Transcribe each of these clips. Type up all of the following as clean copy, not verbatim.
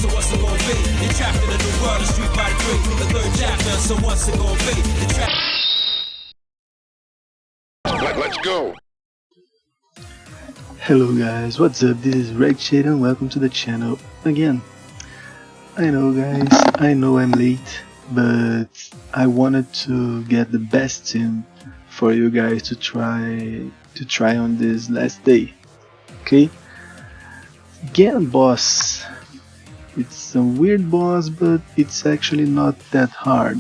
so what's it gonna be? You're trapped in a new world, a street by the creek. The third chapter, so what's it gonna be? Let's go. Hello guys, what's up? This is Regshade and welcome to the channel again. I know guys, I know I'm late, but I wanted to get the best team for you guys to try on this last day. Okay? Again, boss. It's a weird boss, but it's actually not that hard.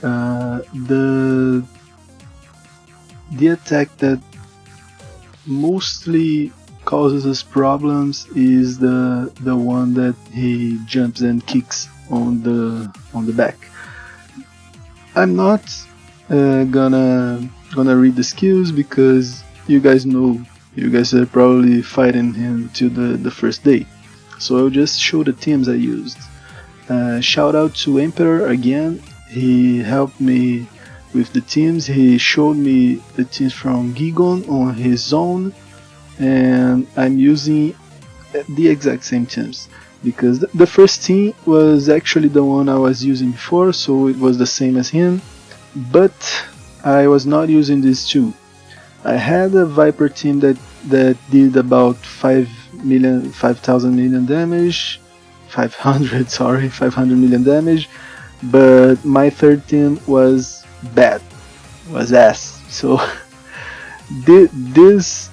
The attack that mostly causes us problems is the one that he jumps and kicks on the back. I'm not gonna read the skills because you guys know, you guys are probably fighting him till the first day, so I'll just show the teams I used. Shout out to Emperor again, he helped me with the teams. He showed me the teams from Gigon on his zone, and I'm using the exact same teams because the first team was actually the one I was using before, so it was the same as him, but I was not using these two. I had a Viper team that did about 5,000 million damage, 500 million damage, but my third team was bad, was ass. So this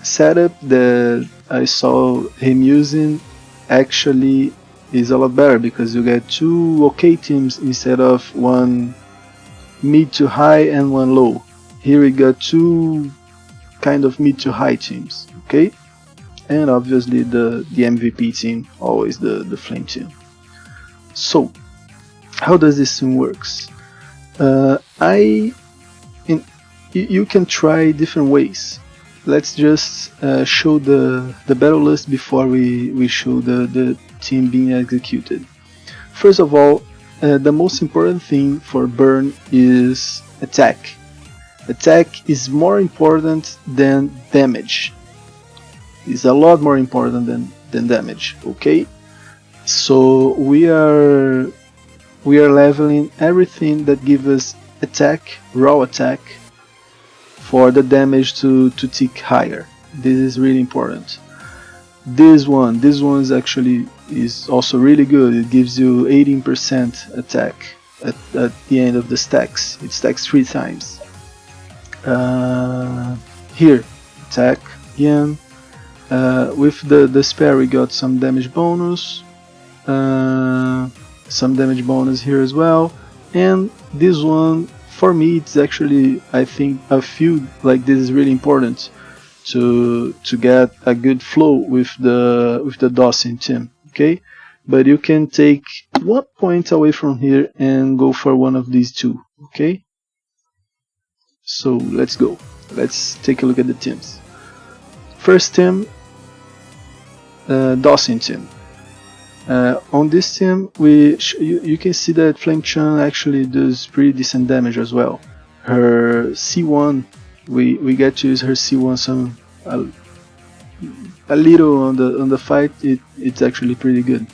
setup that I saw him using actually is a lot better because you get two okay teams instead of one mid to high and one low. Here we got two kind of mid to high teams, okay? And obviously the MVP team, always the flame team. So how does this thing works? You can try different ways. Let's just show the battle list before we show the team being executed. First of all, the most important thing for burn is attack. Attack is more important than damage. It's a lot more important than damage, okay? So we are leveling everything that gives us attack, raw attack, for the damage to tick higher. This is really important. This one is also really good. It gives you 18% attack at the end of the stacks. It stacks 3 times. Here, attack again. With the spare we got some damage bonus. Some damage bonus here as well, and this one for me it's actually, I think, I feel like this is really important to get a good flow with the Dawson team, okay? But you can take 1 point away from here and go for one of these two, okay? So let's go, let's take a look at the teams. First team, Dawson team. On this team, you can see that Flame Chan actually does pretty decent damage as well. Her C1, we get to use her C1 a little on the fight. It's actually pretty good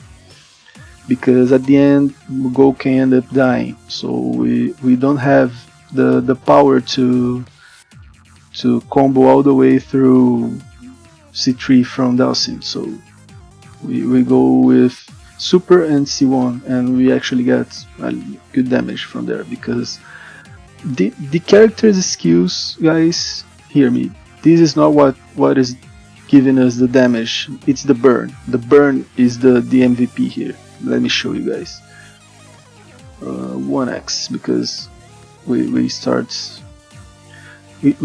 because at the end Go can end up dying, so we don't have the power to combo all the way through C3 from Dawson. So we go with Super and C1 and we actually get good damage from there because the character's skills, guys, hear me, this is not what is giving us the damage, it's the burn. The burn is the MVP here. Let me show you guys. 1x because we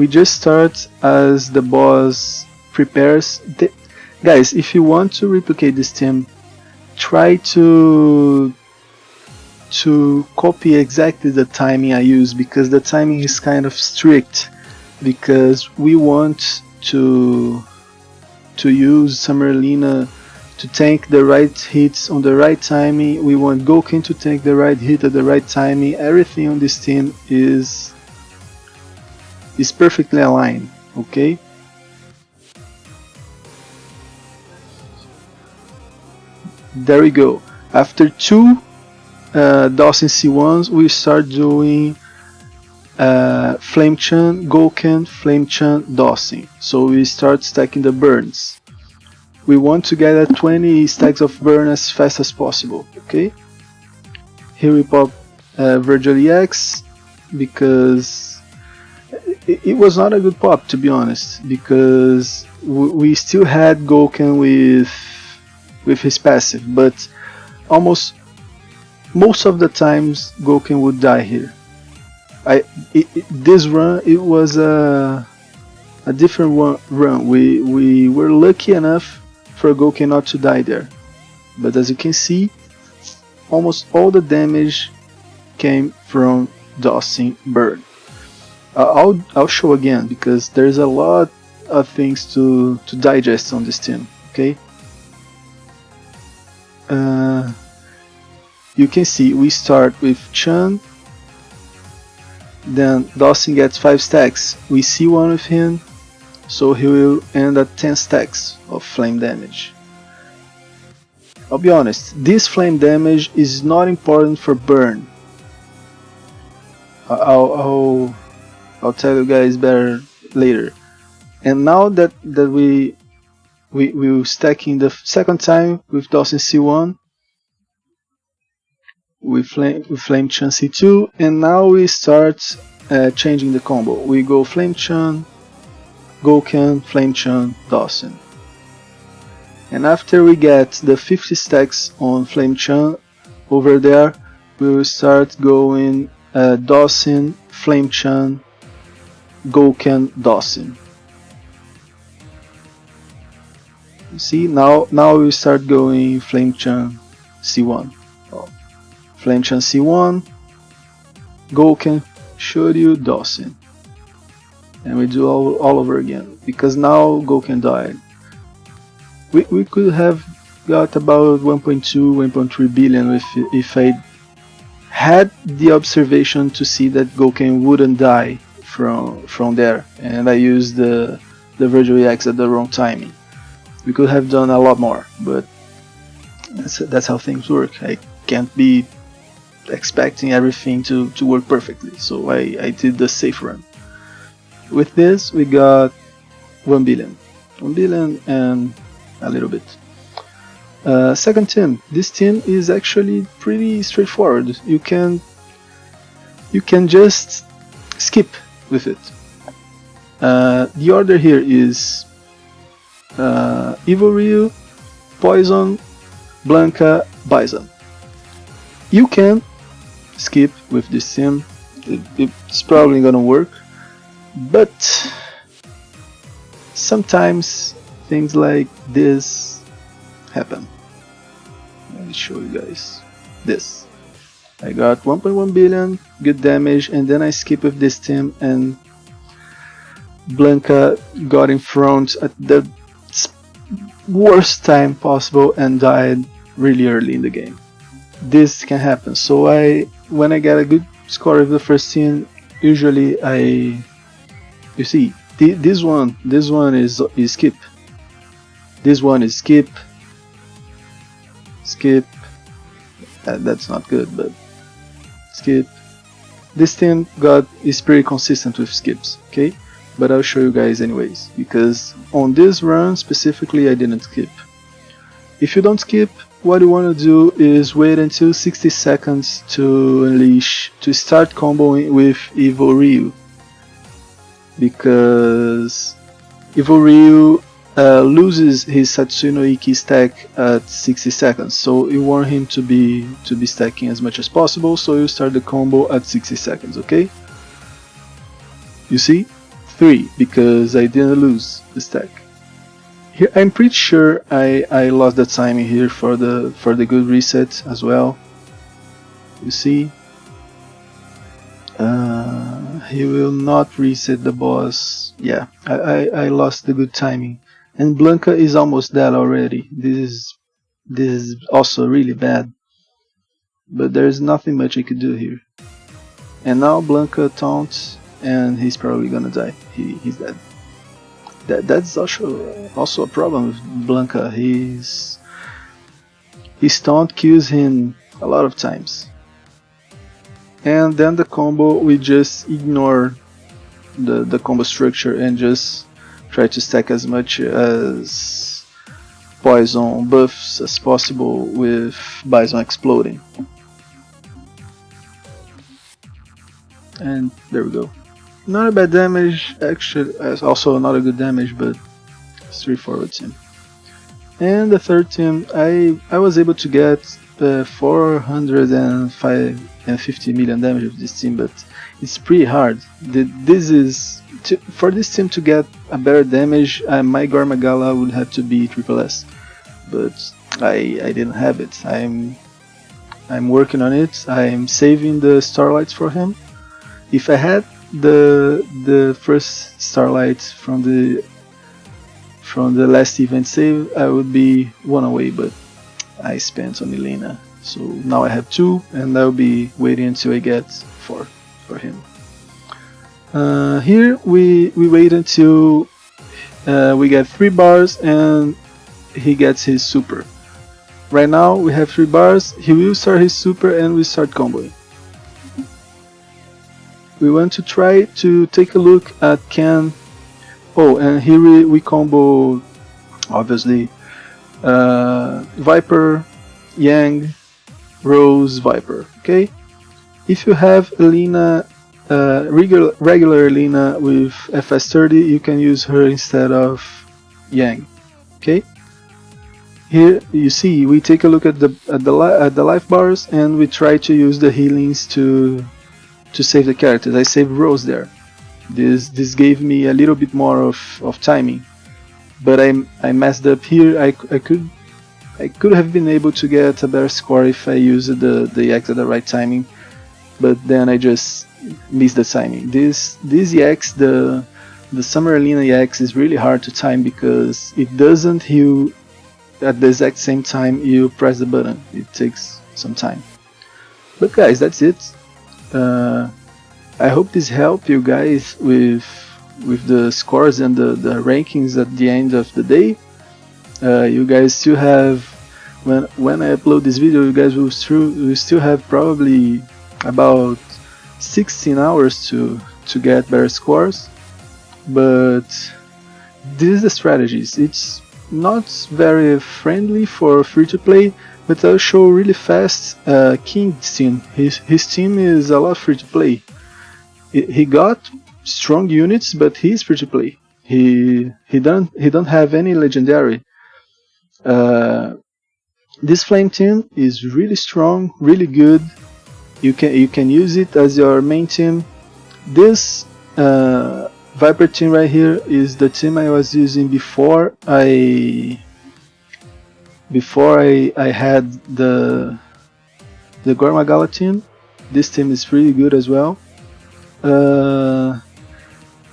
just start as the boss prepares. Guys, if you want to replicate this team, try to copy exactly the timing I use because the timing is kind of strict because we want to use Summerlina to tank the right hits on the right timing. We want Gouken to tank the right hit at the right timing. Everything on this team is perfectly aligned, okay? There we go. After two Dawson C1s, we start doing Flame Chan, Gouken, Flame Chan, Dawson. So we start stacking the burns. We want to get at 20 stacks of burn as fast as possible. Okay. Here we pop Virgil EX because it was not a good pop, to be honest, because we still had Gouken with his passive, but most of the times Gouken would die here. This run, it was a different run. We were lucky enough for Gouken not to die there, but as you can see, almost all the damage came from Dawson burn. I'll show again because there's a lot of things to digest on this team. Okay. You can see we start with Chan, then Dawson gets 5 stacks. We see one of him, so he will end at 10 stacks of flame damage. I'll be honest, this flame damage is not important for burn. I'll tell you guys better later. And now that we will stacking the second time with Dawson C1, we flame Chan C2, and now we start changing the combo. We go Flame Chan, Gouken, Flame Chan, Dawson. And after we get the 50 stacks on Flame Chan over there, we will start going Dawson, Flame Chan, Gouken, Dawson. You see, now we start going Flame Chan C1. Flame Chan C1, Gouken, Shoryu, Dawson. And we do all over again, because now Gouken died. We could have got about 1.2, 1.3 billion if I had the observation to see that Gouken wouldn't die from there, and I used the Virgil EX at the wrong timing. We could have done a lot more, but that's how things work. I can't be expecting everything to work perfectly, so I did the safe run. With this we got 1 billion and a little bit. Second team. This team is actually pretty straightforward. You can just skip with it. The order here is Evil Ryu, Poison, Blanca, Bison. You can skip with this team, it's probably gonna work, but sometimes things like this happen. Let me show you guys this. I got 1.1 billion, good damage, and then I skip with this team, and Blanca got in front at the worst time possible and died really early in the game. This can happen. So when I get a good score with the first team, usually you see this one is skip. This one is skip. That's not good, but skip. This team is pretty consistent with skips. Okay, but I'll show you guys anyways, because on this run specifically I didn't skip. If you don't skip, what you want to do is wait until 60 seconds to start comboing with Evil Ryu, because Evil Ryu loses his Satsui Iki stack at 60 seconds, so you want him to be stacking as much as possible, so you start the combo at 60 seconds, okay? You see? 3, because I didn't lose the stack. Here, I'm pretty sure I lost the timing here for the good reset as well. You see, he will not reset the boss. Yeah, I lost the good timing, and Blanca is almost dead already. This is also really bad, but there's nothing much I could do here. And now Blanca taunts, and he's probably gonna die. He's dead. That's also a problem with Blanca. his taunt kills him a lot of times. And then the combo, we just ignore the combo structure and just try to stack as much as poison buffs as possible with Bison exploding. And there we go. Not a bad damage, actually, also not a good damage, but straightforward team. And the third team, I was able to get 450 million damage of this team, but it's pretty hard. For this team to get a better damage, my Gormagala would have to be triple S, but I didn't have it. I'm working on it. I'm saving the starlights for him. If I had the first starlight from the last event save, I would be one away, but I spent on Elena, so now I have 2, and I'll be waiting until I get 4 for him. Here we wait until we get 3 bars and he gets his super. Right now we have 3 bars, he will start his super and we start comboing. We want to try to take a look at Ken. Oh, and here we combo, obviously, Viper, Yang, Rose, Viper. Okay, if you have Elena, regular Elena with FS30, you can use her instead of Yang. Okay. Here you see we take a look at the life bars and we try to use the healings to save the characters. I saved Rose there. This gave me a little bit more of timing, but I messed up here. I could have been able to get a better score if I used the EX at the right timing, but then I just missed the timing. This EX, the Summer Elena EX, is really hard to time because it doesn't heal at the exact same time you press the button. It takes some time. But guys, that's it. I hope this helped you guys with the scores and the rankings at the end of the day. You guys still have, when I upload this video, you guys will still have probably about 16 hours to get better scores. But this is the strategies. It's not very friendly for free to play, but I'll show really fast King's team. His team is a lot free to play. He got strong units, but he's free to play. He don't have any legendary. This flame team is really strong, really good. You can use it as your main team. This Viper team right here is the team I was using before I had the Gormagala team. This team is pretty good as well.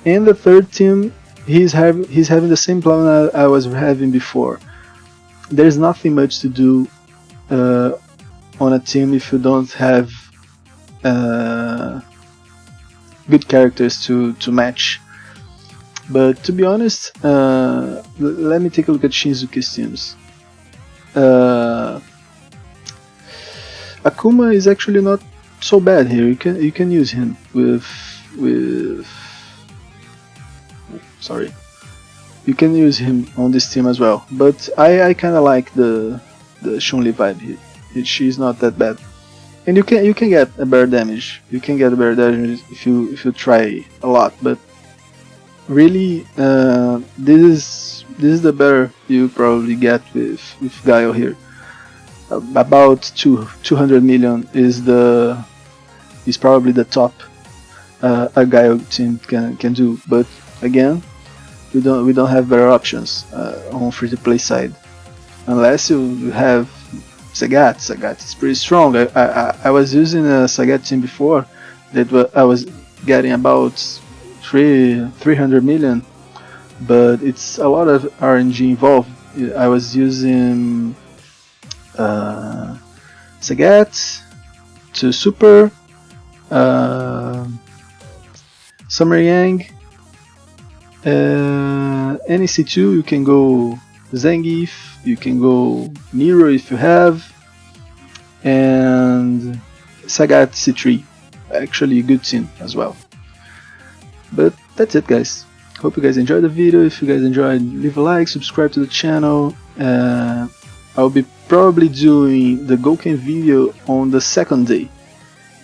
And the third team, he's having the same problem I was having before. There's nothing much to do on a team if you don't have good characters to match. But to be honest, let me take a look at Shinsuke's teams. Akuma is actually not so bad here. You can use him with sorry. You can use him on this team as well. But I kinda like the Chun-Li vibe here. She's not that bad. And you can get a better damage. You can get a better damage if you try a lot, but really this is the better you probably get with Guile here. About 200 million is probably the top a Guile team can do, but again we don't have better options on free to play side unless you have Sagat. Sagat is pretty strong. I was using a Sagat team before that I was getting about 300 million, but it's a lot of RNG involved. I was using Sagat to super Summer Yang, NEC2. You can go Zangief, you can go Nero if you have. and Sagat C3, actually a good team as well. But that's it, guys. Hope you guys enjoyed the video. If you guys enjoyed, leave a like, subscribe to the channel. I'll be probably doing the Gouken video on the second day,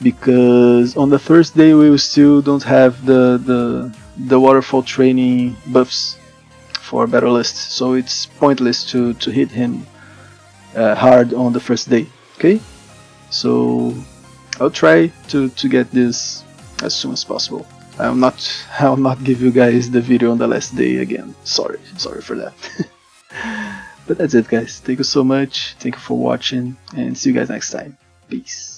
because on the first day we still don't have the waterfall training buffs for Battle List, so it's pointless to hit him hard on the first day. Okay, so I'll try to get this as soon as possible. I'll not give you guys the video on the last day again. Sorry for that. But that's it, guys. Thank you so much. Thank you for watching, and see you guys next time. Peace.